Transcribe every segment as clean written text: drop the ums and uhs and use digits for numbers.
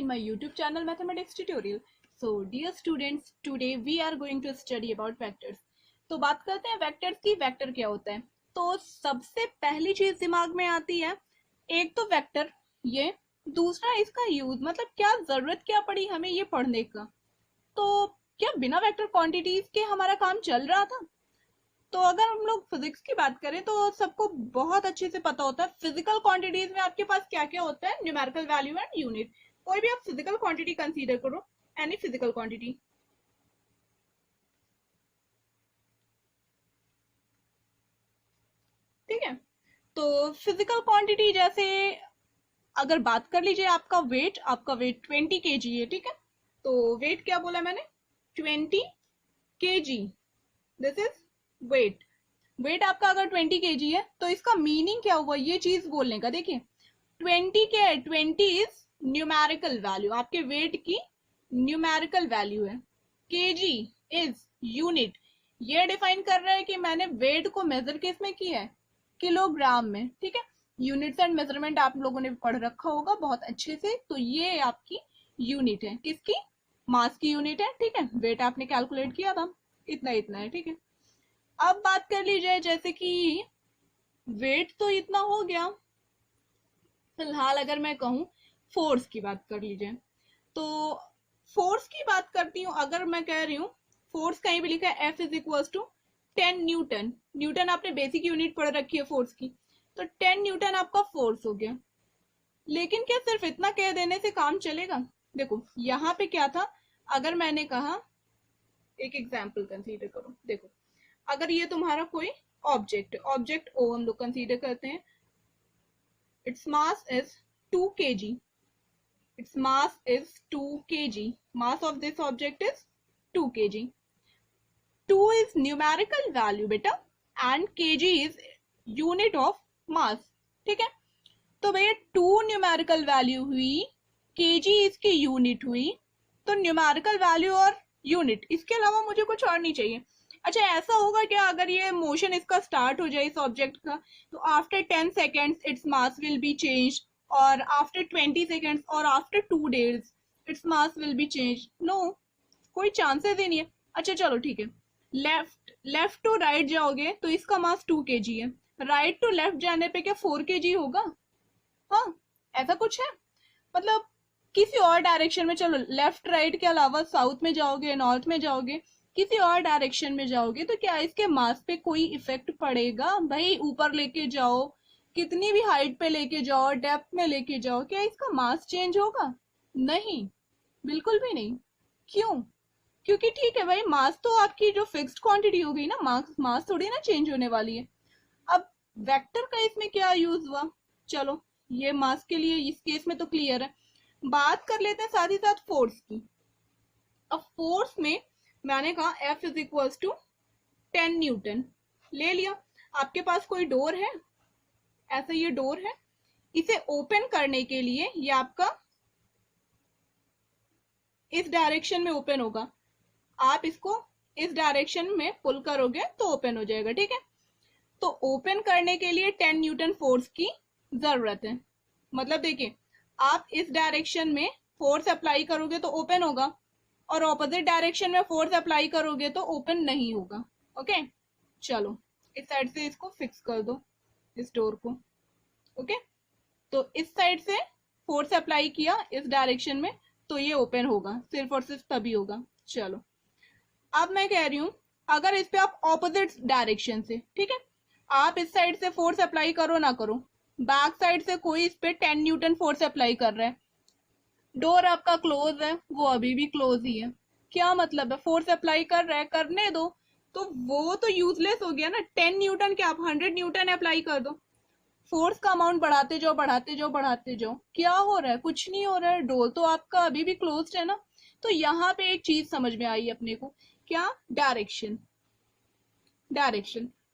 my YouTube channel Mathematics Tutorial. So dear students, today we are going to study about vectors. तो बात करते हैं vectors की. Vector क्या होता है? तो सबसे पहली चीज दिमाग में आती है, एक तो वेक्टर ये, दूसरा इसका यूज, मतलब क्या जरूरत क्या पड़ी हमें ये पढ़ने का. तो क्या बिना वेक्टर क्वांटिटीज के हमारा काम चल रहा था? तो अगर हम लोग फिजिक्स की बात करें तो सबको बहुत अच्छे से पता होता है फिजिकल क्वांटिटीज में आपके पास क्या क्या होता है, न्यूमेरिकल वैल्यू एंड यूनिट. कोई भी आप फिजिकल क्वांटिटी कंसीडर करो, एनी फिजिकल क्वांटिटी. ठीक है, तो फिजिकल क्वांटिटी जैसे अगर बात कर लीजिए, आपका वेट 20 kg है. ठीक है, तो वेट क्या बोला मैंने? 20 kg. This is weight. Weight आपका अगर 20 kg है तो इसका मीनिंग क्या हुआ ये चीज बोलने का. देखिए 20 इज न्यूमेरिकल वैल्यू, आपके वेट की न्यूमेरिकल वैल्यू है. kg is unit. ये डिफाइन कर रहा है कि मैंने वेट को मेजर किस में किया है, किलोग्राम में. ठीक है, यूनिट्स एंड मेजरमेंट आप लोगों ने पढ़ रखा होगा बहुत अच्छे से. तो ये आपकी यूनिट है, किसकी? मास की यूनिट है. ठीक है, वेट आपने कैलकुलेट किया था, इतना इतना है. ठीक है, अब बात कर लीजिए जैसे कि वेट तो इतना हो गया. फिलहाल अगर मैं कहूं फोर्स की बात कर लीजिए, तो फोर्स की बात करती हूं. अगर मैं कह रही हूं फोर्स कहीं भी लिखा है F is equal to 10 newton. Newton आपने बेसिक यूनिट पढ़ रखी है फोर्स की, तो 10 न्यूटन आपका फोर्स हो गया. लेकिन क्या सिर्फ इतना कह देने से काम चलेगा? देखो यहाँ पे क्या था, अगर मैंने कहा, एक एग्जाम्पल कंसीडर करो. देखो अगर ये तुम्हारा कोई ऑब्जेक्ट O हम लोग कंसीडर करते हैं, its mass is 2 kg. its mass is 2 kg. Mass of this object is 2 kg. 2 is numerical value बेटा, and kg is unit of mass. ठीक है, तो भैया 2 न्यूमेरिकल वैल्यू हुई, kg इसकी यूनिट हुई, तो न्यूमेरिकल वैल्यू और यूनिट, इसके अलावा मुझे कुछ और नहीं चाहिए. अच्छा ऐसा होगा क्या अगर ये मोशन इसका स्टार्ट हो जाए इस ऑब्जेक्ट का, तो after 10 seconds its mass will be change, और आफ्टर 20 seconds और after 2 days its mass will be change? No, कोई चांसेस ही नहीं है. अच्छा चलो ठीक है, लेफ्ट टू राइट जाओगे तो इसका मास 2 kg है, राइट टू लेफ्ट जाने पे क्या 4 kg होगा? हाँ ऐसा कुछ है. मतलब किसी और डायरेक्शन में, चलो लेफ्ट राइट के अलावा साउथ में जाओगे, नॉर्थ में जाओगे, किसी और डायरेक्शन में जाओगे, तो क्या इसके मास पे कोई इफेक्ट पड़ेगा? भाई ऊपर लेके जाओ, कितनी भी हाइट पे लेके जाओ, डेप्थ में लेके जाओ, क्या इसका मास चेंज होगा? नहीं, बिल्कुल भी नहीं. क्यों? क्योंकि ठीक है भाई, मास तो आपकी जो फिक्स्ड क्वांटिटी हो गई ना, मास थोड़ी ना चेंज होने वाली है. अब वेक्टर का इसमें क्या यूज हुआ? चलो ये मास के लिए इस केस में तो क्लियर है. बात कर लेते हैं साथ ही साथ फोर्स की. अब फोर्स में मैंने कहा F is equal to 10 newton. ले लिया. आपके पास कोई डोर है, ऐसा ये डोर है, इसे ओपन करने के लिए ये आपका इस डायरेक्शन में ओपन होगा. आप इसको इस डायरेक्शन में पुल करोगे तो ओपन हो जाएगा. ठीक है, तो ओपन करने के लिए 10 न्यूटन फोर्स की जरूरत है. मतलब देखिए, आप इस डायरेक्शन में फोर्स अप्लाई करोगे तो ओपन होगा, और ऑपोजिट डायरेक्शन में फोर्स अप्लाई करोगे तो ओपन नहीं होगा. ओके, चलो इस साइड से इसको फिक्स कर दो, इस डोर को. ओके, तो इस साइड से फोर्स अप्लाई किया इस डायरेक्शन में, तो ये ओपन होगा, सिर्फ और सिर्फ तभी होगा. चलो अब मैं कह रही हूं, अगर इस पे आप ऑपोजिट डायरेक्शन से, ठीक है, आप इस साइड से फोर्स अप्लाई करो ना करो, बैक साइड से कोई इस पे 10 न्यूटन फोर्स अप्लाई कर रहा है, डोर आपका क्लोज है, वो अभी भी क्लोज ही है. क्या मतलब है? फोर्स अप्लाई कर रहा है, करने दो. तो वो तो यूजलेस हो गया ना. 10 न्यूटन क्या आप 100 न्यूटन अप्लाई कर दो, फोर्स का अमाउंट बढ़ाते जाओ बढ़ाते जाओ बढ़ाते जाओ. क्या हो रहा है? कुछ नहीं हो रहा है. डोर तो आपका अभी भी क्लोज है ना. तो यहाँ पे एक चीज समझ में आई अपने को, क्या? डायरेक्शन.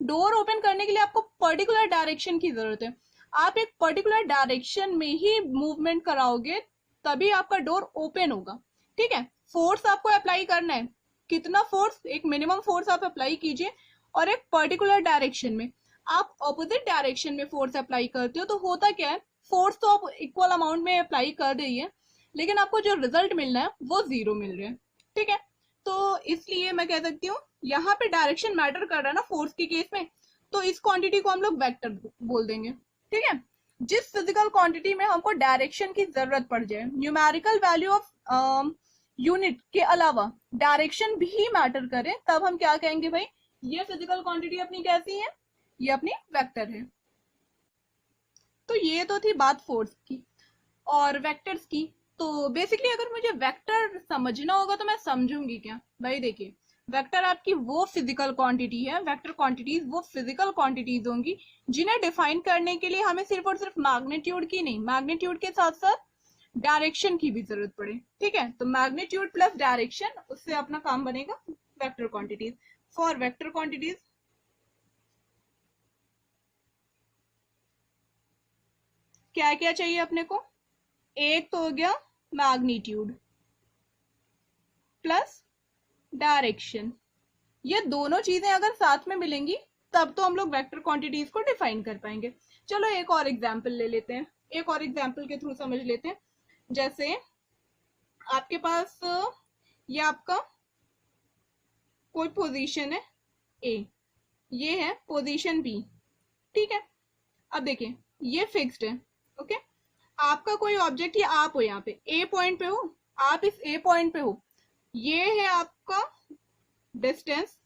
डोर ओपन करने के लिए आपको पर्टिकुलर डायरेक्शन की जरूरत है. आप एक पर्टिकुलर डायरेक्शन में ही मूवमेंट कराओगे तभी आपका डोर ओपन होगा. ठीक है, फोर्स आपको अप्लाई करना है. कितना फोर्स? एक मिनिमम फोर्स आप अप्लाई कीजिए, और एक पर्टिकुलर डायरेक्शन में. आप ऑपोजिट डायरेक्शन में फोर्स अप्लाई करते हो तो होता क्या है, फोर्स तो आप इक्वल अमाउंट में अप्लाई कर रही है, लेकिन आपको जो रिजल्ट मिलना है वो 0 मिल रहा है, ठीक है। तो इसलिए मैं कह सकती हूँ यहाँ पे डायरेक्शन मैटर कर रहा है ना फोर्स के केस में, तो इस क्वांटिटी को हम लोग वेक्टर बोल देंगे, ठीक है। जिस फिजिकल क्वांटिटी में हमको डायरेक्शन की जरूरत पड़ जाए, न्यूमेरिकल वैल्यू ऑफ यूनिट के अलावा डायरेक्शन भी मैटर करे, तब हम क्या कहेंगे भाई, ये फिजिकल क्वांटिटी अपनी कैसी है, ये अपनी वेक्टर है। तो ये तो थी बात फोर्स की और वेक्टर्स की। तो बेसिकली अगर मुझे वेक्टर समझना होगा तो मैं समझूंगी क्या भाई, देखिए वेक्टर आपकी वो फिजिकल क्वांटिटी है, वेक्टर क्वांटिटीज वो फिजिकल क्वांटिटीज होंगी जिन्हें डिफाइन करने के लिए हमें सिर्फ और सिर्फ मैग्नीट्यूड की नहीं, मैग्नीट्यूड के साथ साथ डायरेक्शन की भी जरूरत पड़े, ठीक है। तो मैग्नीट्यूड प्लस डायरेक्शन, उससे अपना काम बनेगा vector quantities. For vector quantities क्या क्या चाहिए अपने को, एक तो हो गया मैग्नीट्यूड प्लस डायरेक्शन, ये दोनों चीजें अगर साथ में मिलेंगी तब तो हम लोग वेक्टर क्वांटिटीज को डिफाइन कर पाएंगे। चलो एक और एग्जांपल ले लेते हैं, एक और एग्जांपल के थ्रू समझ लेते हैं। जैसे आपके पास ये आपका कोई पोजीशन है ए, ये है पोजीशन बी, ठीक है। अब देखिए ये फिक्स्ड है, ओके। आपका कोई ऑब्जेक्ट, या आप हो यहाँ पे ए पॉइंट पे हो, आप इस ए पॉइंट पे हो, ये है आपका डिस्टेंस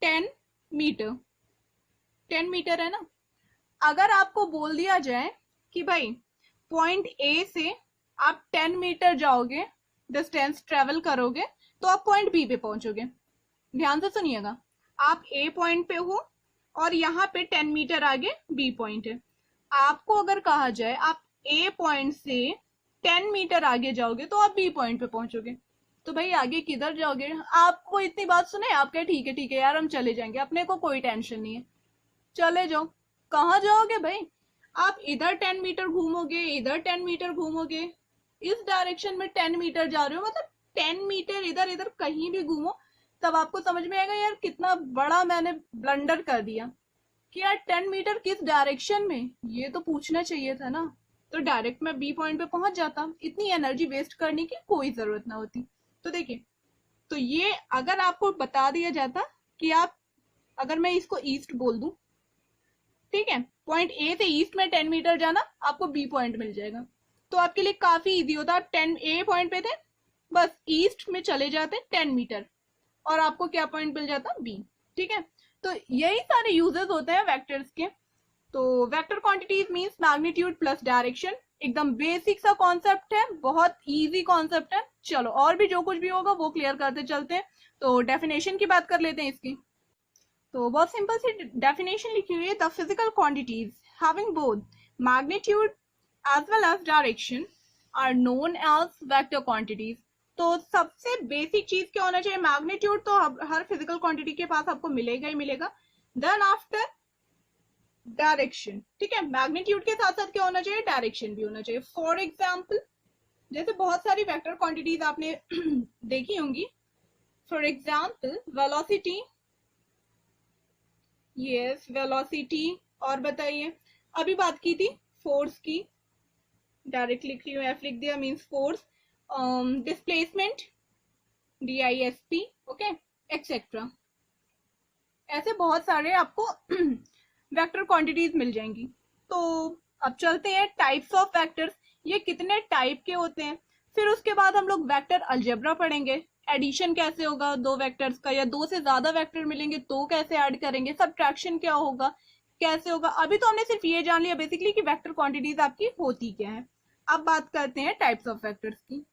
10 मीटर, 10 मीटर है ना। अगर आपको बोल दिया जाए कि भाई पॉइंट ए से आप 10 मीटर जाओगे, डिस्टेंस ट्रेवल करोगे, तो आप पॉइंट बी पे पहुंचोगे। ध्यान से सुनिएगा, आप ए पॉइंट पे हो और यहाँ पे 10 मीटर आगे बी पॉइंट है। आपको अगर कहा जाए आप ए पॉइंट से 10 मीटर आगे जाओगे तो आप बी पॉइंट पे पहुंचोगे, तो भाई आगे किधर जाओगे। आपको इतनी बात सुने, आप कहे ठीक है यार हम चले जाएंगे, अपने को कोई टेंशन नहीं है, चले जाओ। कहाँ जाओगे भाई, आप इधर 10 मीटर घूमोगे, इधर 10 मीटर घूमोगे, इस डायरेक्शन में 10 मीटर जा रहे हो, मतलब 10 मीटर इधर इधर कहीं भी घूमो, तब आपको समझ में आएगा यार कितना बड़ा मैंने ब्लंडर कर दिया कि यार 10 मीटर किस डायरेक्शन में, ये तो पूछना चाहिए था ना, तो डायरेक्ट मैं बी पॉइंट पे पहुंच जाता, इतनी एनर्जी वेस्ट करने की कोई जरूरत ना होती। तो देखिए, तो ये अगर आपको बता दिया जाता कि आप, अगर मैं इसको ईस्ट बोल दूं, ठीक है, पॉइंट ए से ईस्ट में 10 मीटर जाना, आपको बी पॉइंट मिल जाएगा, तो आपके लिए काफी इजी होता। आप 10 ए पॉइंट पे थे, बस ईस्ट में चले जाते 10 मीटर और आपको क्या पॉइंट मिल जाता, बी, ठीक है। तो यही सारे यूजेस होते हैं वेक्टर्स के। तो vector quantities means magnitude plus direction, एकदम बेसिक सा कॉन्सेप्ट है, बहुत इजी कॉन्सेप्ट है। चलो और भी जो कुछ भी होगा वो क्लियर करते चलते हैं। तो डेफिनेशन की बात कर लेते हैं इसकी। तो बहुत सिंपल सी डेफिनेशन लिखी हुई है, the physical quantities having both magnitude as well as direction are known as vector quantities. तो सबसे बेसिक चीज क्या होना चाहिए, मैग्नीट्यूड तो हर फिजिकल क्वांटिटी के पास आपको मिलेगा ही मिलेगा, देन आफ्टर डायरेक्शन, ठीक है। मैग्नीट्यूड के साथ साथ क्या होना चाहिए, डायरेक्शन भी होना चाहिए। फॉर एग्जाम्पल, जैसे बहुत सारी वेक्टर क्वांटिटीज आपने देखी होंगी, for example velocity, yes velocity, और बताइए अभी बात की थी फोर्स की, डायरेक्ट लिख रही हूँ, एफ लिख दिया means force, displacement DISP, okay, etcetera. ऐसे बहुत सारे आपको वेक्टर क्वांटिटीज मिल जाएंगी। तो अब चलते हैं टाइप्स ऑफ वेक्टर्स, ये कितने टाइप के होते हैं। फिर उसके बाद हम लोग वेक्टर अलजेब्रा पढ़ेंगे, एडिशन कैसे होगा दो वेक्टर्स का, या दो से ज्यादा वेक्टर मिलेंगे तो कैसे ऐड करेंगे, सब्ट्रैक्शन क्या होगा, कैसे होगा। अभी तो हमने सिर्फ ये जान लिया बेसिकली कि वेक्टर क्वांटिटीज आपकी होती क्या है। अब बात करते हैं टाइप्स ऑफ वेक्टर्स की।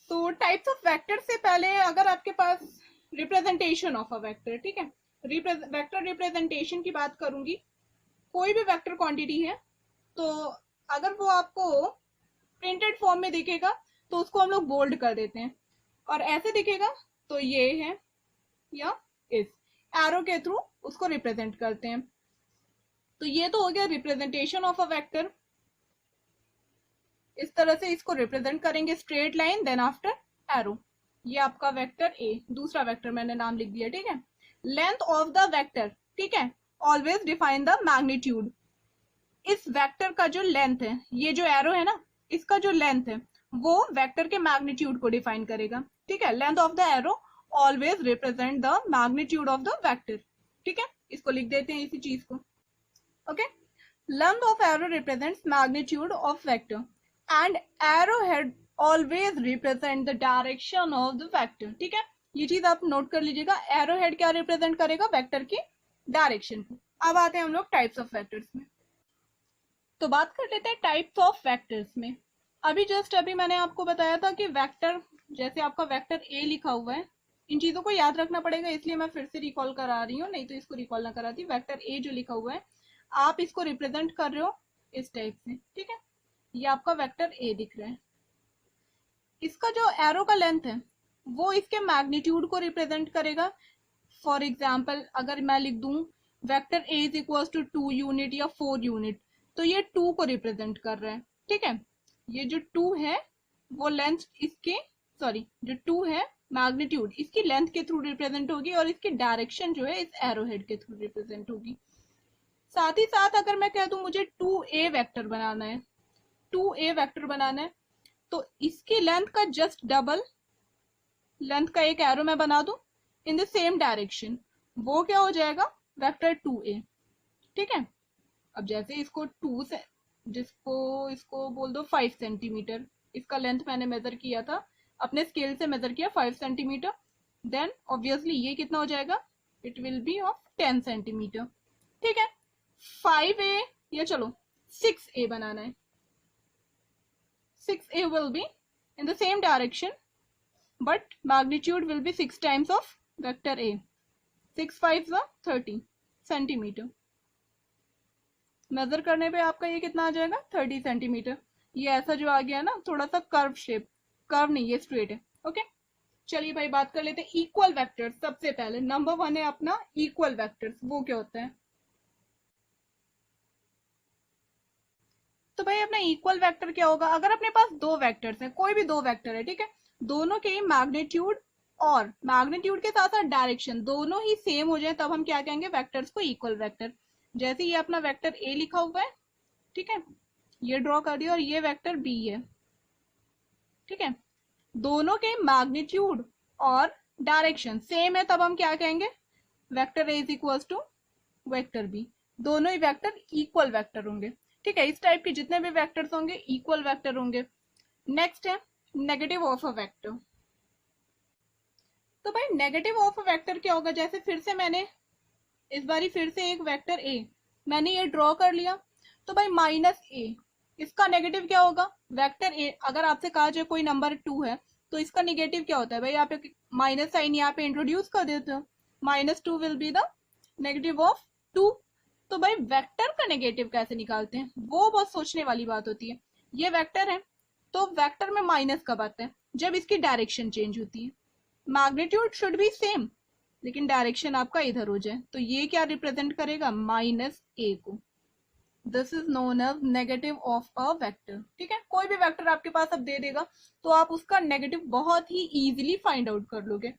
तो टाइप्स ऑफ वेक्टर से पहले अगर आपके पास रिप्रेजेंटेशन ऑफ अ वेक्टर, ठीक है, वेक्टर रिप्रेजेंटेशन की बात करूंगी। कोई भी वेक्टर क्वांटिटी है तो अगर वो आपको प्रिंटेड फॉर्म में दिखेगा तो उसको हम लोग बोल्ड कर देते हैं, और ऐसे दिखेगा तो ये है, या इस एरो के थ्रू उसको रिप्रेजेंट करते हैं। तो ये तो हो गया रिप्रेजेंटेशन ऑफ अ वेक्टर, इस तरह से इसको रिप्रेजेंट करेंगे, straight line then after arrow. ये आपका वेक्टर ए, दूसरा वेक्टर मैंने नाम लिख दिया, ठीक है। लेंथ ऑफ द वेक्टर, ठीक है, ऑलवेज डिफाइन द मैग्नीट्यूड। इस वेक्टर का जो लेंथ है, ये जो एरो है ना, इसका जो लेंथ है वो वेक्टर के मैग्नीट्यूड को डिफाइन करेगा, ठीक है। Length of the arrow always represent the magnitude of the vector, ठीक है। इसको लिख देते हैं इसी चीज को, okay. Length of arrow represents magnitude of vector and arrow head always represent the direction of the vector, ठीक है। ये चीज आप नोट कर लीजिएगा, एरो हेड क्या रिप्रेजेंट करेगा, वेक्टर की डायरेक्शन को। अब आते हैं हम लोग टाइप्स ऑफ वेक्टर्स में। तो बात कर लेते हैं टाइप्स ऑफ वेक्टर्स में। अभी मैंने आपको बताया था कि वेक्टर, जैसे आपका वेक्टर ए लिखा हुआ है, इन चीजों को याद रखना पड़ेगा, इसलिए मैं फिर से रिकॉल करा रही हूँ, नहीं तो इसको रिकॉल ना कराती। वेक्टर ए जो लिखा हुआ है, आप इसको रिप्रेजेंट कर रहे हो इस टाइप से, ठीक है। ये आपका वेक्टर ए दिख रहा है, इसका जो एरो का लेंथ है वो इसके मैग्नीट्यूड को रिप्रेजेंट करेगा। फॉर एग्जाम्पल अगर मैं लिख दूं vector a is equal to 2 unit या 4 यूनिट, तो ये 2 को रिप्रेजेंट कर रहा है, ठीक है। ये जो 2 है वो लेंथ इसके, सॉरी जो 2 है मैग्नीट्यूड इसकी लेंथ के थ्रू रिप्रेजेंट होगी और इसकी डायरेक्शन जो है इस एरो हेड के थ्रू रिप्रेजेंट होगी। साथ ही साथ अगर मैं कह दूं मुझे 2a वेक्टर बनाना है, 2a वेक्टर बनाना है, तो इसकी लेंथ का जस्ट डबल लेंथ का एक एरो मैं बना दूं इन द सेम डायरेक्शन, वो क्या हो जाएगा, वेक्टर 2a, ठीक है। अब जैसे इसको 2 से, जिसको इसको बोल दो 5 सेंटीमीटर, इसका लेंथ मैंने मेजर किया था, अपने स्केल से मेजर किया 5 सेंटीमीटर, देन ऑब्वियसली ये कितना हो जाएगा, it will be of 10 centimetre, ठीक है। 5a या चलो 6a बनाना है, 6a will be in the same direction but magnitude will be 6 times of vector a, 6 5 30 centimetre. Major करने पे आपका ये कितना आ जाएगा, 30 सेंटीमीटर। ये ऐसा जो आ गया ना थोड़ा सा कर्व शेप, कर्व नहीं ये स्ट्रेट है, ओके। चलिए भाई बात कर लेते हैं इक्वल वेक्टर्स। सबसे पहले नंबर 1 है अपना इक्वल वेक्टर्स, वो क्या होता है। तो भाई अपना इक्वल वेक्टर क्या होगा, अगर अपने पास दो वेक्टर्स हैं, कोई भी दो वेक्टर है, ठीक है, दोनों के मैग्नीट्यूड और मैग्नीट्यूड के साथ साथ डायरेक्शन दोनों ही सेम हो जाए, तब हम क्या कहेंगे, वेक्टर्स को इक्वल वेक्टर। जैसे ये अपना वेक्टर ए लिखा हुआ है, ठीक है, ये ड्रॉ कर दिया, और ये वेक्टर बी है, ठीक है, दोनों के मैग्नीट्यूड और डायरेक्शन सेम है, तब हम क्या कहेंगे, vector a is equal to vector b. दोनों ही वेक्टर इक्वल वेक्टर होंगे, ठीक है। इस टाइप के जितने भी वेक्टर्स होंगे इक्वल वेक्टर होंगे। नेक्स्ट है नेगेटिव ऑफ अ वेक्टर। तो भाई नेगेटिव ऑफ अ वेक्टर क्या होगा, जैसे फिर से मैंने इस बारी फिर से एक वेक्टर ए मैंने ये ड्रॉ कर लिया, तो भाई माइनस ए, इसका नेगेटिव क्या होगा, वेक्टर ए अगर आपसे कहा जाए कोई नंबर 2 है तो इसका नेगेटिव क्या होता है, भाई यहाँ पे माइनस साइन यहाँ पे इंट्रोड्यूस कर देते हो, -2 will be the negative of 2। तो भाई वेक्टर का नेगेटिव कैसे निकालते हैं, वो बहुत सोचने वाली बात होती है। ये वेक्टर है, तो वेक्टर में माइनस कब आता है, जब इसकी डायरेक्शन चेंज होती है। मैग्नीट्यूड शुड बी सेम लेकिन डायरेक्शन आपका इधर हो जाए, तो ये क्या रिप्रेजेंट करेगा, -a को। This is known as negative of a vector, ठीक है। कोई भी वेक्टर आपके पास अब दे देगा तो आप उसका नेगेटिव बहुत ही इजीली फाइंड आउट कर लोगे।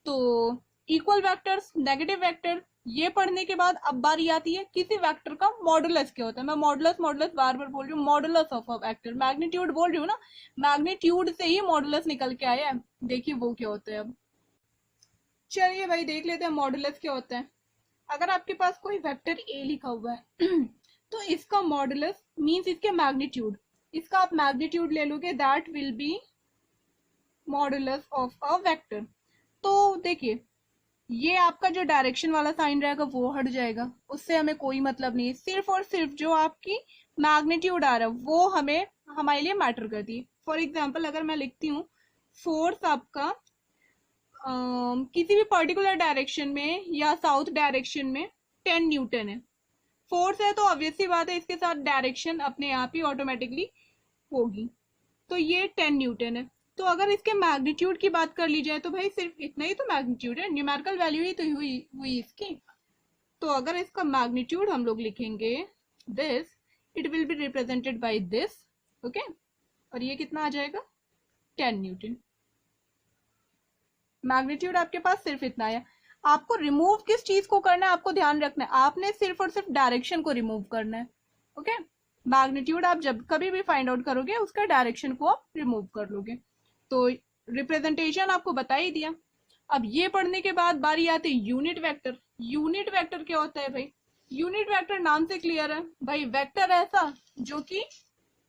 तो इक्वल वेक्टर्स, नेगेटिव वेक्टर, ये पढ़ने के बाद अब बारी आती है किसी वेक्टर का मॉडुलस क्या होता है। मैं मॉडुलस बार बार बोल रही हूँ, modulus of a vector, magnitude बोल रही हूँ ना, मैग्नीट्यूड से ही मॉडुलस निकल के आया है, देखिए वो क्या होता है। अब चलिए भाई देख लेते हैं मॉडुलस क्या होता है। अगर आपके पास कोई वेक्टर ए लिखा हुआ है तो इसका मॉडुलस मींस इसके मैग्नीट्यूड, इसका आप मैग्नीट्यूड ले लोगे, that will B modulus of a vector. तो देखिए ये आपका जो डायरेक्शन वाला साइन रहेगा वो हट जाएगा, उससे हमें कोई मतलब नहीं है, सिर्फ और सिर्फ जो आपकी मैग्नीट्यूड आ रहा है वो हमें हमारे लिए मैटर करती है। फॉर एग्जाम्पल अगर मैं लिखती हूँ फोर्स आपका किसी भी पर्टिकुलर डायरेक्शन में या साउथ डायरेक्शन में 10 न्यूटन है, फोर्स है, तो ऑब्वियस सी बात है इसके साथ डायरेक्शन अपने आप ही ऑटोमेटिकली होगी, तो ये 10 न्यूटन है। तो अगर इसके मैग्नीट्यूड की बात कर ली जाए तो भाई सिर्फ इतना ही तो मैग्नीट्यूड है, न्यूमेरिकल वैल्यू ही तो हुई इसकी। तो अगर इसका मैग्नीट्यूड हम लोग लिखेंगे this, it will be represented by this, okay, और ये कितना आ जाएगा, 10 न्यूटन। मैग्नीट्यूड आपके पास सिर्फ इतना है। आपको रिमूव किस चीज को करना है, आपको ध्यान रखना है, आपने सिर्फ और सिर्फ डायरेक्शन को रिमूव करना है, ओके। मैग्नीट्यूड आप जब कभी भी फाइंड आउट करोगे उसका डायरेक्शन को आप रिमूव कर लोगे। तो रिप्रेजेंटेशन आपको बता ही दिया। अब ये पढ़ने के बाद बारी आती है यूनिट वेक्टर। यूनिट वेक्टर क्या होता है भाई? यूनिट वेक्टर नाम से क्लियर है भाई, वेक्टर ऐसा जो कि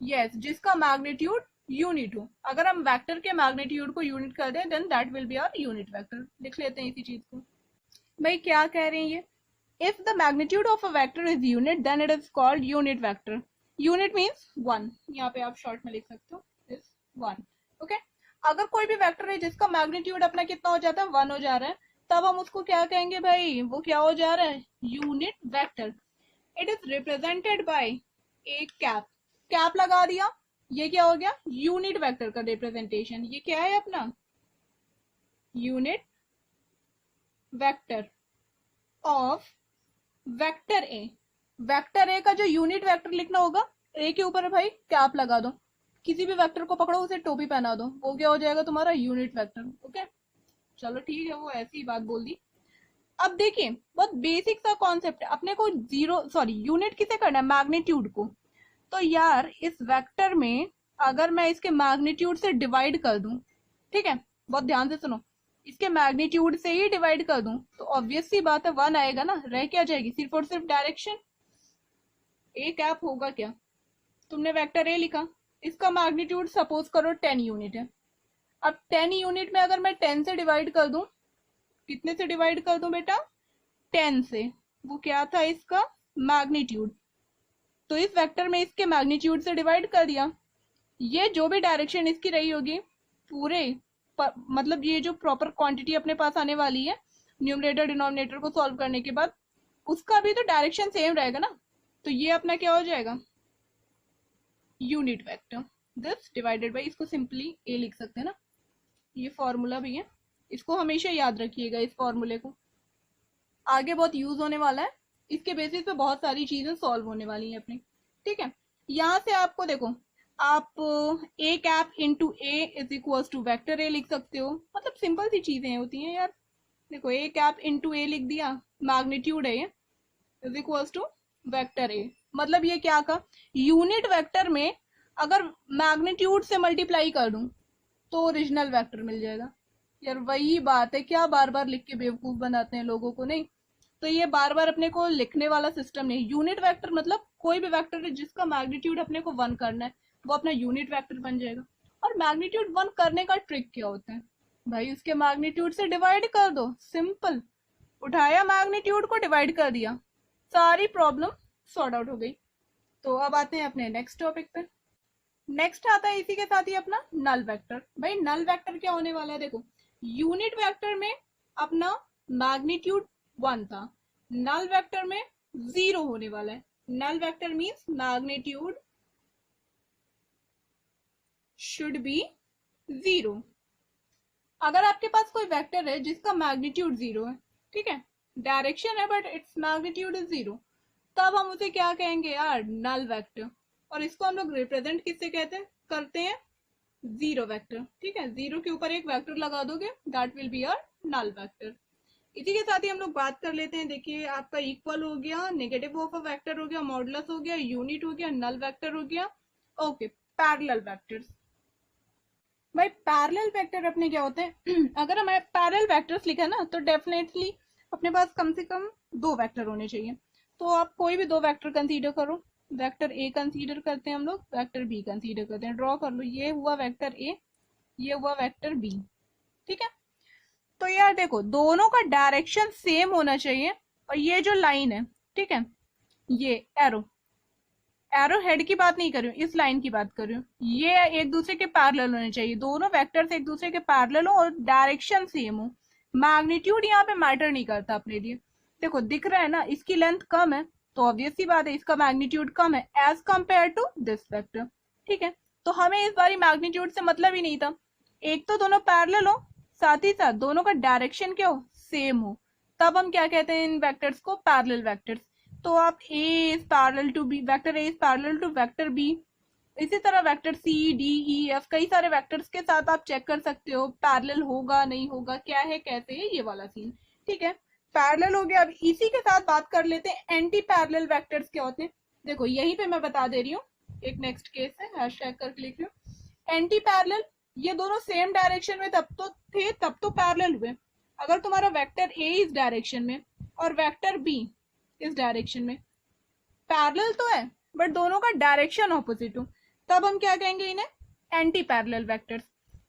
जिसका मैग्नीट्यूड यूनिट हो। अगर हम वेक्टर के मैग्नीट्यूड को यूनिट कर दें then that will be our unit vector. लिख लेते हैं इसी चीज को। भाई क्या कह रहे हैं ये? If the magnitude of a vector is unit then it is called unit vector. Unit means 1, यहाँ पे आप शॉर्ट में लिख सकते हो इज 1। ओके, अगर कोई भी वेक्टर है जिसका मैग्नीट्यूड अपना कितना हो जाता है 1 हो जा रहा है, तब हम उसको क्या कहेंगे भाई? वो क्या हो जा रहा है? Unit vector. It is represented by A cap. Cap लगा दिया, ये क्या हो गया? यूनिट वेक्टर का रिप्रेजेंटेशन। ये क्या है अपना? Unit vector of vector A. Vector A का जो यूनिट वेक्टर लिखना होगा, ए के ऊपर भाई कैप लगा दो, किसी भी वेक्टर को पकड़ो उसे टोपी पहना दो, वो क्या हो जाएगा? तुम्हारा यूनिट वेक्टर। ओके, चलो ठीक है, वो ऐसी ही बात बोल दी। अब देखिए बहुत बेसिक सा कॉन्सेप्ट है, अपने को यूनिट किसे करना है? मैग्नीट्यूड को। तो यार इस वेक्टर में अगर मैं इसके मैग्नीट्यूड से डिवाइड कर दूं, ठीक है, बहुत ध्यान से सुनो, इसके मैग्नीट्यूड से ही डिवाइड कर दूं तो ऑब्वियस सी बात है 1 आएगा ना, रह क्या जाएगी? सिर्फ और सिर्फ डायरेक्शन। ए कैप होगा क्या? तुमने वेक्टर ए लिखा, इसका मैग्नीट्यूड सपोज करो 10 यूनिट है। अब 10 यूनिट में अगर मैं 10 से डिवाइड कर दूं, कितने से डिवाइड कर दूं बेटा? 10 से। वो क्या था? इसका मैग्नीट्यूड। तो इस वेक्टर में इसके मैग्नीट्यूड से डिवाइड कर दिया। ये जो भी डायरेक्शन इसकी रही होगी पूरे मतलब ये जो प्रॉपर क्वांटिटी अपने पास आने वाली है न्यूमरेटर डिनोमिनेटर को सॉल्व करने के बाद, उसका भी तो डायरेक्शन सेम रहेगा ना। तो ये अपना क्या हो जाएगा? Unit vector. This divided by, इसको सिंपली ए लिख सकते हैं ना, ये फॉर्मूला भी है, इसको हमेशा याद रखिएगा। इस फॉर्मूले को आगे बहुत यूज होने वाला है, इसके बेसिस पे बहुत सारी चीजें सॉल्व होने वाली हैं अपनी। ठीक है, यहाँ से आपको देखो, आप A cap into A is equal to vector A लिख सकते हो। मतलब सिंपल सी चीजें होती हैं यार। देखो ए कैप इंटू ए लिख दिया, मैग्नीट्यूड है ये, is equal to vector a. मतलब ये क्या का? यूनिट वेक्टर में अगर मैग्नीट्यूड से मल्टीप्लाई कर दूं तो ओरिजिनल वेक्टर मिल जाएगा। यार वही बात है, क्या बार बार लिख के बेवकूफ बनाते हैं लोगों को? नहीं, तो ये बार बार अपने को लिखने वाला सिस्टम नहीं। यूनिट वेक्टर मतलब कोई भी वेक्टर है जिसका मैग्नीट्यूड अपने को 1 करना है, वो अपना यूनिट वेक्टर बन जाएगा। और मैग्नीट्यूड 1 करने का ट्रिक क्या होता है भाई? उसके मैग्नीट्यूड से डिवाइड कर दो, सिंपल। उठाया मैग्नीट्यूड को, डिवाइड कर दिया, सारी प्रॉब्लम सॉर्ट आउट हो गई। तो अब आते हैं अपने नेक्स्ट टॉपिक पे। नेक्स्ट आता है इसी के साथ ही अपना नल वेक्टर। भाई नल वेक्टर क्या होने वाला है? देखो, यूनिट वेक्टर में अपना मैग्नीट्यूड 1 था, नल वेक्टर में 0 होने वाला है। Null vector means magnitude should be 0। अगर आपके पास कोई वेक्टर है जिसका मैग्नीट्यूड 0 है, ठीक है, डायरेक्शन है बट इट्स मैग्नीट्यूड इज 0, तब हम उसे क्या कहेंगे यार? Null vector. और इसको हम लोग रिप्रेजेंट किससे करते हैं? 0 वेक्टर। ठीक है, 0 के ऊपर एक वेक्टर लगा दोगे, that will be our null vector. इसी के साथ ही हम लोग बात कर लेते हैं। देखिए आपका इक्वल हो गया, नेगेटिव ऑफ अ वेक्टर हो गया, मॉडुलस हो गया, यूनिट हो गया, नल वेक्टर हो गया। Okay, parallel vectors. भाई पैरेलल वेक्टर अपने क्या होते हैं? अगर हमें पैरेलल वेक्टर्स लिखा है ना, तो डेफिनेटली अपने पास कम से कम 2 वेक्टर होने चाहिए। तो आप कोई भी 2 वेक्टर कंसीडर करो। वेक्टर ए कंसीडर करते हैं हम लोग, वेक्टर बी कंसीडर करते हैं। ड्रॉ कर लो, ये हुआ वेक्टर ए, ये हुआ वेक्टर बी। ठीक है, तो यार देखो दोनों का डायरेक्शन सेम होना चाहिए। और ये जो लाइन है, ठीक है, ये एरो हेड की बात नहीं कर रही हूँ, इस लाइन की बात कर रही हूँ, ये एक दूसरे के पैरेलल होने चाहिए। दोनों वेक्टर्स एक दूसरे के पैरेलल हो और डायरेक्शन सेम हो। मैग्नीट्यूड यहाँ पे मैटर नहीं करता अपने लिए। देखो दिख रहा है ना, इसकी लेंथ कम है तो ऑब्वियस सी बात है इसका मैग्नीट्यूड कम है as compare to this vector. ठीक है, तो हमें इस बारी मैग्नीट्यूड से मतलब ही नहीं था। एक तो दोनों पैरेलल हो, साथ ही साथ दोनों का डायरेक्शन क्या हो? सेम हो, तब हम क्या कहते हैं इन वेक्टर्स को? Parallel vectors. तो आप A is parallel to b, vector A is parallel to vector B। इसी तरह vector C, D, E, F कई सारे वेक्टर्स के साथ आप चेक कर सकते हो पैरेलल होगा नहीं होगा, क्या है कैसे है, ये वाला सीन। ठीक है, पैरेलल हो गया। अब इसी के साथ बात कर लेते हैं एंटी पैरेलल वेक्टर्स क्या होते हैं। देखो यहीं पे मैं बता दे रही हूँ, एक नेक्स्ट केस है, हैशटैग करके लिख रही हूँ। एंटी पैरेलल, ये दोनों सेम डायरेक्शन में तब तो थे, तब तो पैरेलल हुए। अगर तुम्हारा वेक्टर ए इस डायरेक्शन में और वेक्टर बी इस डायरेक्शन में, पैरेलल तो है बट दोनों का डायरेक्शन ऑपोजिट हो, तब हम क्या कहेंगे, इन्हें एंटी पैरेलल वेक्टर्स।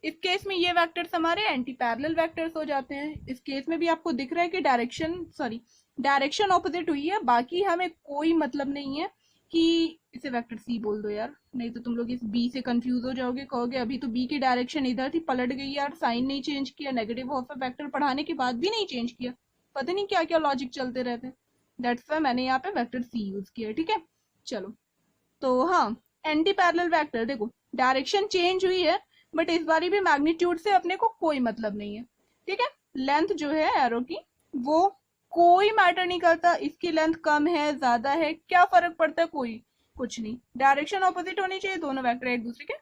इस केस में ये वेक्टर्स हमारे एंटी पैरेलल वेक्टर्स हो जाते हैं। इस केस में भी आपको दिख रहा है कि डायरेक्शन ऑपोजिट हुई है, बाकी हमें कोई मतलब नहीं है कि इसे वेक्टर सी बोल दो यार, नहीं तो तुम लोग इस बी से कंफ्यूज हो जाओगे, कहोगे अभी तो बी की डायरेक्शन इधर थी, पलट गई यार, साइन नहीं चेंज किया, नेगेटिव ऑफ वेक्टर पढ़ाने के बाद भी नहीं चेंज किया, पता नहीं क्या क्या लॉजिक चलते रहते हैं। दैट्स वाई मैंने यहाँ पे वेक्टर सी यूज किया, ठीक है। चलो, तो हाँ, एंटी पैरेलल वेक्टर, देखो डायरेक्शन चेंज हुई है बट इस बारी भी मैग्नीट्यूड से अपने को कोई मतलब नहीं है, ठीक है। लेंथ जो है एरो की वो कोई मैटर नहीं करता, इसकी लेंथ कम है ज्यादा है क्या फर्क पड़ता है, कोई कुछ नहीं, डायरेक्शन ऑपोजिट होनी चाहिए, दोनों वेक्टर एक दूसरे के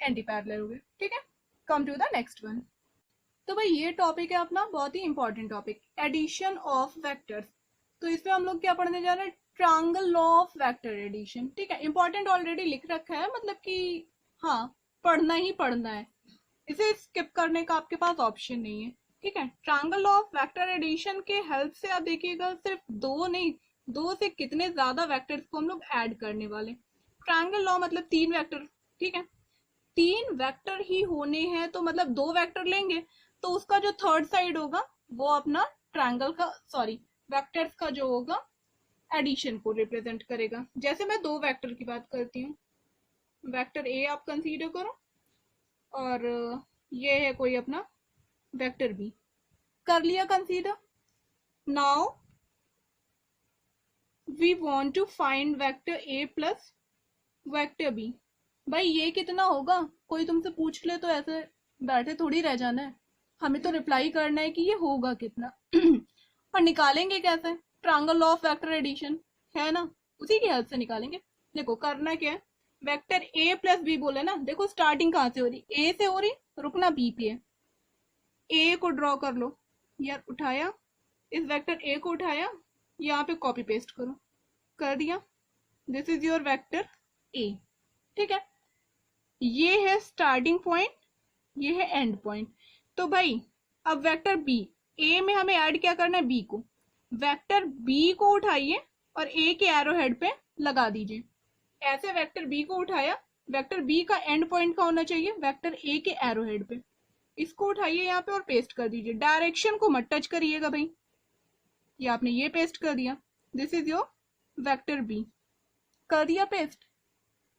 एंटी पैरेलल हो गए, ठीक है। Come to the next one. तो भाई ये टॉपिक है अपना बहुत ही important topic, addition of vectors. तो इसमें हम लोग क्या पढ़ने जा रहे हैं, triangle law of vector addition, ठीक है। इंपॉर्टेंट ऑलरेडी लिख रखा है, मतलब कि हाँ पढ़ना ही पढ़ना है, इसे स्किप करने का आपके पास ऑप्शन नहीं है, ठीक है। Triangle law of vector addition के हेल्प से आप देखिएगा सिर्फ दो नहीं, दो से कितने ज्यादा वेक्टर्स को हम लोग ऐड करने वाले। ट्रायंगल लॉ मतलब तीन वेक्टर, ठीक है, तीन वेक्टर ही होने हैं, तो मतलब दो वेक्टर लेंगे तो उसका जो थर्ड साइड होगा वो अपना ट्रायंगल का वेक्टर्स का जो होगा एडिशन को रिप्रेजेंट करेगा। जैसे मैं दो वेक्टर की बात करती हूँ, वेक्टर ए आप कंसीडर करो और ये है कोई अपना वेक्टर बी, कर लिया consider. Now we want to find vector a plus vector b. भाई ये कितना होगा, कोई तुमसे पूछ ले तो ऐसे बैठे थोड़ी रह जाना है, हमें तो रिप्लाई करना है कि ये होगा कितना और निकालेंगे कैसे, triangle law of vector addition है ना, उसी की हेल्प से निकालेंगे। देखो करना क्या है, वेक्टर ए प्लस बी बोले ना, देखो स्टार्टिंग कहाँ से हो रही, ए से हो रही, रुकना बी पे है, ए को ड्रॉ कर लो यार, उठाया इस वेक्टर ए को, उठाया यहाँ पे कॉपी पेस्ट करो, कर दिया, this is your vector A, ठीक है। ये है स्टार्टिंग पॉइंट, ये है एंड पॉइंट। तो भाई अब वेक्टर बी, ए में हमें ऐड क्या करना है, बी को, वेक्टर बी को उठाइए और ए के एरो हेड पे लगा दीजिए। ऐसे वेक्टर बी को उठाया, वेक्टर बी का एंड पॉइंट का होना चाहिए वेक्टर ए के एरो हेड पे, इसको उठाइए यहाँ पे और पेस्ट कर दीजिए, डायरेक्शन को मत टच करिएगा भाई, ये आपने ये पेस्ट कर दिया, this is your vector b, कर दिया पेस्ट।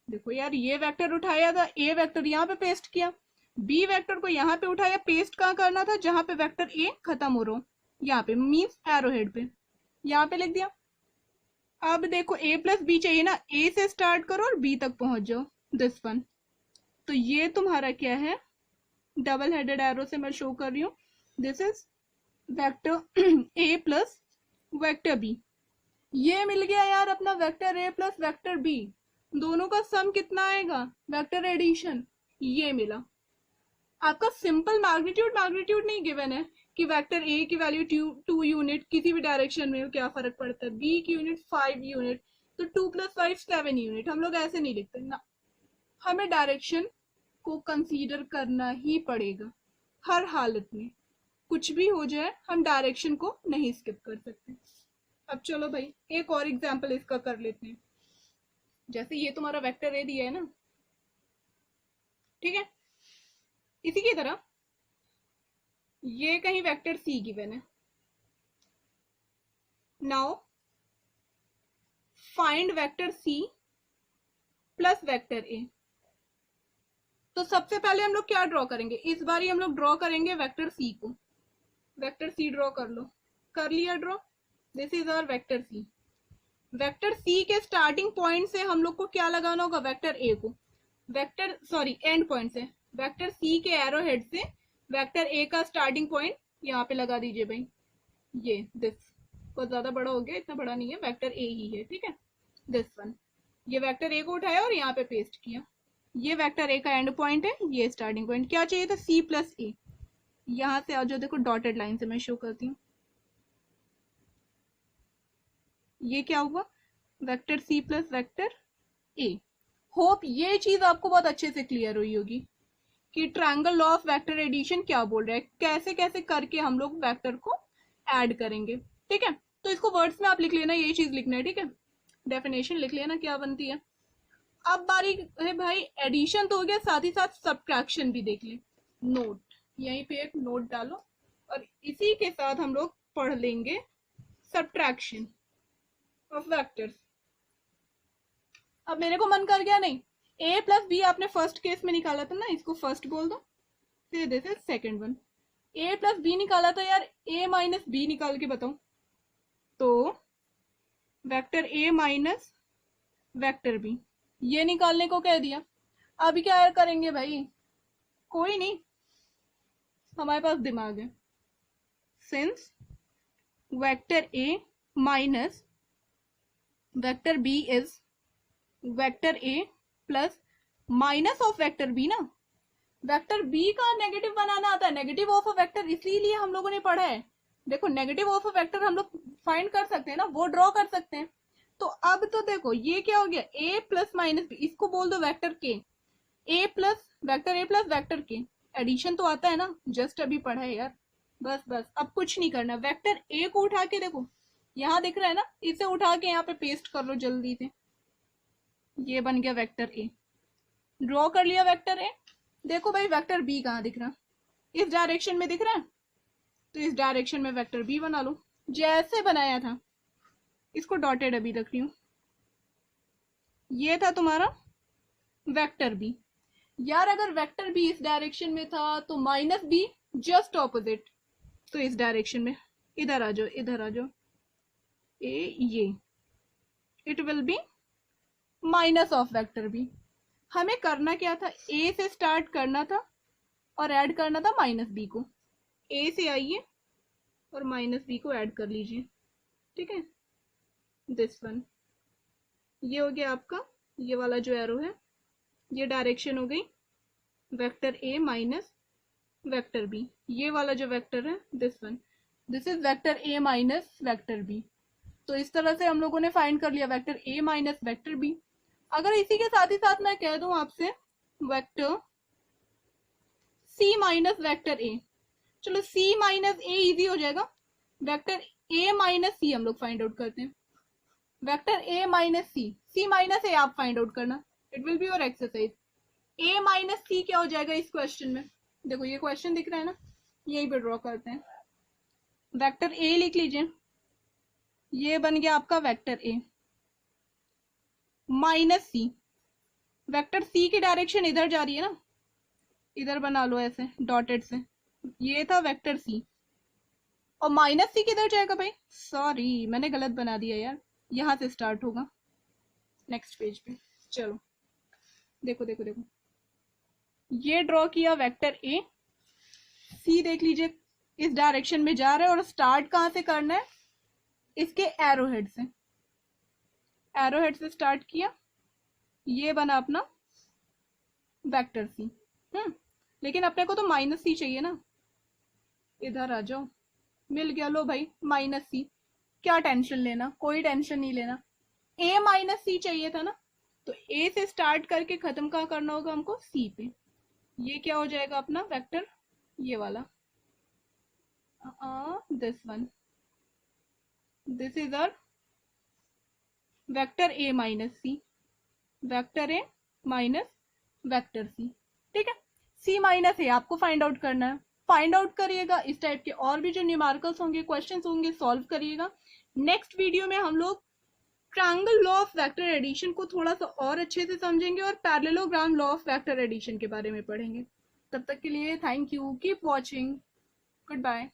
देखो यार ये वेक्टर उठाया था, ए वेक्टर यहाँ पे पेस्ट किया, बी वेक्टर को यहाँ पे उठाया, पेस्ट कहाँ करना था, जहां पे वेक्टर ए खत्म हो रहा हो, यहाँ पे मीन्स एरो हेड पे, यहाँ पे लिख दिया। अब देखो ए प्लस बी चाहिए ना, ए से स्टार्ट करो और बी तक पहुंच जाओ, दिस वन। तो ये तुम्हारा क्या है, डबल हेडेड एरो से मैं शो कर रही हूँ, this is vector a plus vector b. ये मिल गया यार अपना vector a plus vector b, दोनों का सम कितना आएगा, वेक्टर एडिशन, ये मिला। आपका सिंपल मैग्नीट्यूड नहीं गिवन है कि वेक्टर ए की वैल्यू 2 यूनिट किसी भी डायरेक्शन में क्या फर्क पड़ता है, बी की यूनिट 5 यूनिट, तो 2 + 5 7 यूनिट, हम लोग ऐसे नहीं लिखते ना, हमें डायरेक्शन को कंसीडर करना ही पड़ेगा हर हालत में, कुछ भी हो जाए हम डायरेक्शन को नहीं स्किप कर सकते। अब चलो भाई एक और एग्जांपल इसका कर लेते हैं, जैसे ये तुम्हारा वेक्टर ए दिया है ना, ठीक है, इसी की तरह ये कहीं वेक्टर सी गिवन है। Now find vector c plus vector a. तो सबसे पहले हम लोग क्या ड्रॉ करेंगे, इस बार हम लोग ड्रॉ करेंगे वेक्टर सी को, वेक्टर सी ड्रॉ कर लो, कर लिया draw, this is our vector c. Vector c के स्टार्टिंग पॉइंट से हम लोग को क्या लगाना होगा, वेक्टर ए को, एंड पॉइंट से वेक्टर सी के एरो हेड से वेक्टर ए का स्टार्टिंग पॉइंट यहाँ पे लगा दीजिए भाई, ये दिस, बहुत ज्यादा बड़ा हो गया, इतना बड़ा नहीं है, वेक्टर ए ही है, ठीक है, दिस वन। ये वेक्टर ए को उठाया और यहाँ पे पेस्ट किया, ये वेक्टर ए का एंड पॉइंट है, ये स्टार्टिंग पॉइंट, क्या चाहिए था, सी प्लस ए। यहां से आ जाओ, देखो डॉटेड लाइन से मैं शो करती हूँ, ये क्या हुआ, vector c plus vector a. Hope ये चीज आपको बहुत अच्छे से क्लियर हुई होगी कि triangle law of vector addition क्या बोल रहा है, कैसे कैसे करके हम लोग वेक्टर को ऐड करेंगे। ठीक है, तो इसको वर्ड्स में आप लिख लेना, यही चीज लिखना है। ठीक है, डेफिनेशन लिख लेना क्या बनती है। अब बारी है भाई, एडिशन तो हो गया, साथ ही साथ सब्ट्रैक्शन भी देख ले। नोट, यहीं पे एक नोट डालो और इसी के साथ हम लोग पढ़ लेंगे सब्ट्रैक्शन ऑफ वेक्टर्स। अब मेरे को मन कर गया, नहीं a प्लस बी आपने फर्स्ट केस में निकाला था ना, इसको फर्स्ट बोल दो, फिर this is second one. a plus b निकाला था यार, a माइनस बी निकाल के बताओ। तो vector a minus vector b, ये निकालने को कह दिया। अभी क्या करेंगे भाई, कोई नहीं, हमारे पास दिमाग है। Since vector a minus vector b is vector a plus minus of vector b ना, वेक्टर b का नेगेटिव बनाना आता है, नेगेटिव ऑफ अ वेक्टर, इसीलिए हम लोगों ने पढ़ा है। देखो नेगेटिव ऑफ अ वेक्टर हम लोग फाइंड कर सकते हैं ना, वो ड्रॉ कर सकते हैं। तो अब तो देखो ये क्या हो गया, a प्लस माइनस बी, इसको बोल दो वेक्टर के, a प्लस वेक्टर के। एडिशन तो आता है ना, जस्ट अभी पढ़ा है यार, बस बस अब कुछ नहीं करना। वेक्टर a को उठा के देखो, यहाँ दिख रहा है ना, इसे उठा के यहाँ पे पेस्ट कर लो जल्दी से, ये बन गया वेक्टर a। ड्रॉ कर लिया वेक्टर a। देखो भाई वेक्टर b कहाँ दिख रहा, इस डायरेक्शन में दिख रहा है, तो इस डायरेक्शन में वेक्टर b बना लो जैसे बनाया था। इसको डॉटेड अभी रख रही हूं, ये था तुम्हारा वेक्टर b। यार अगर वेक्टर b इस डायरेक्शन में था तो माइनस b जस्ट ऑपोजिट, तो इस डायरेक्शन में इधर आ जाओ, इधर आ जाओ, ये it will be minus of vector b। हमें करना क्या था, a से स्टार्ट करना था और ऐड करना था माइनस b को। a से आइए और माइनस b को ऐड कर लीजिए। ठीक है, दिस वन, ये हो गया आपका, ये वाला जो एरो है, ये डायरेक्शन हो गई vector a minus vector b। ये वाला जो वेक्टर है this one, this is vector a minus vector b। तो इस तरह से हम लोगों ने फाइंड कर लिया vector a minus vector b। अगर इसी के साथ ही साथ मैं कह दूं आपसे vector c minus vector a, चलो c माइनस a इजी हो जाएगा, वेक्टर a माइनस c हम लोग फाइंड आउट करते हैं। Vector a minus c minus a आप फाइंड आउट करना, it will be your exercise. a minus c क्या हो जाएगा इस क्वेश्चन में, देखो ये क्वेश्चन दिख रहा है ना, यहीं पे ड्रॉ करते हैं। वेक्टर a लिख लीजिए, ये बन गया आपका vector a minus c। Vector c की डायरेक्शन इधर जा रही है ना, इधर बना लो ऐसे डॉटेड से, ये था वेक्टर c। और माइनस c किधर जाएगा भाई, सॉरी मैंने गलत बना दिया यार, यहां से स्टार्ट होगा नेक्स्ट पेज पे। चलो देखो देखो देखो, ये ड्रॉ किया वेक्टर a, c देख लीजिए इस डायरेक्शन में जा रहा है और स्टार्ट कहां से करना है, इसके एरो हेड से, एरो हेड से स्टार्ट किया, ये बना अपना वेक्टर c। लेकिन अपने को तो माइनस c चाहिए ना, इधर आ जाओ, मिल गया, लो भाई माइनस c। क्या टेंशन लेना, कोई टेंशन नहीं लेना, a माइनस c चाहिए था ना, तो a से स्टार्ट करके खत्म कहाँ करना होगा हमको, c पे। ये क्या हो जाएगा अपना वेक्टर, ये वाला this one, this is our vector a minus c, vector a minus vector c। ठीक है, c माइनस a आपको फाइंड आउट करना है, फाइंड आउट करिएगा। इस टाइप के और भी जो न्यूमेरिकल्स होंगे, क्वेश्चंस होंगे, सॉल्व करिएगा। नेक्स्ट वीडियो में हम लोग triangle law of vector addition को थोड़ा सा और अच्छे से समझेंगे और parallelogram law of vector addition के बारे में पढ़ेंगे। तब तक के लिए thank you, keep watching, good bye.